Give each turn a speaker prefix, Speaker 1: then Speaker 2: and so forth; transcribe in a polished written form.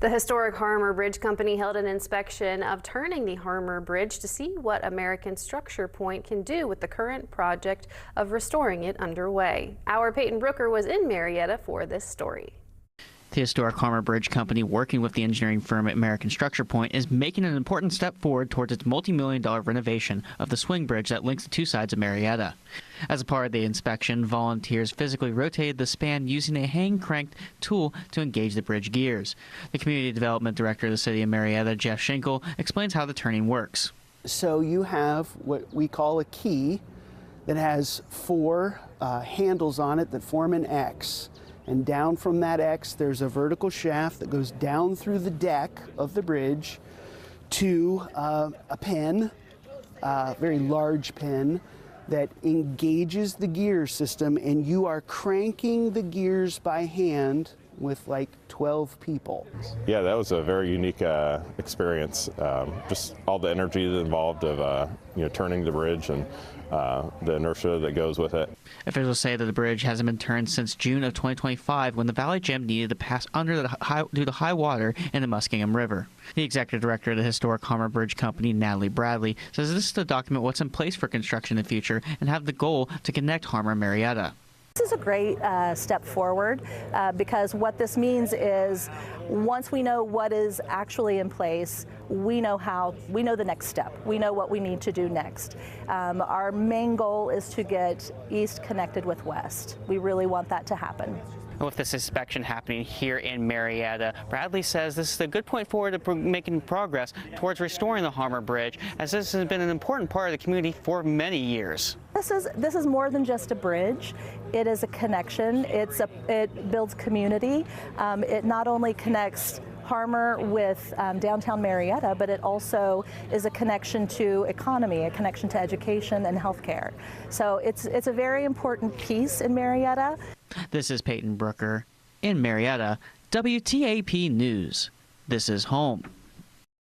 Speaker 1: The Historic Harmar Bridge Company held an inspection of turning the Harmar Bridge to see what American Structure Point can do with the current project of restoring it underway. Our Peyton Brooker was in Marietta for this story.
Speaker 2: The Historic Harmar Bridge Company, working with the engineering firm at American Structure Point, is making an important step forward towards its multi-million-dollar renovation of the swing bridge that links the two sides of Marietta. As a part of the inspection, volunteers physically rotated the span using a hand-cranked tool to engage the bridge gears. The Community Development Director of the City of Marietta, Jeff Schinkel, explains how the turning works.
Speaker 3: So you have what we call a key that has four handles on it that form an X. And down from that X, there's a vertical shaft that goes down through the deck of the bridge to a pin, a very large pin, that engages the gear system, and you are cranking the gears by hand with like 12 people.
Speaker 4: Yeah, that was a very unique experience. Just all the energy involved of turning the bridge and the inertia that goes with it.
Speaker 2: Officials say that the bridge hasn't been turned since June of 2025, when the Valley Gem needed to pass under due to high water in the Muskingum River. The executive director of the Historic Harmar Bridge Company, Natalie Bradley, says this is to document what's in place for construction in the future and have the goal to connect Harmar and Marietta.
Speaker 5: This is a great step forward because what this means is once we know what is actually in place, we know the next step. We know what we need to do next. Our main goal is to get East connected with West. We really want that to happen.
Speaker 2: With this inspection happening here in Marietta, Bradley says this is a good point forward to making progress towards restoring the Harmar Bridge, as this has been an important part of the community for many years.
Speaker 5: This is more than just a bridge. It is a connection. It builds community. It not only connects Harmar with downtown Marietta, but it also is a connection to economy, a connection to education and healthcare. So it's a very important piece in Marietta.
Speaker 2: This is Peyton Brooker in Marietta, WTAP News. This is home.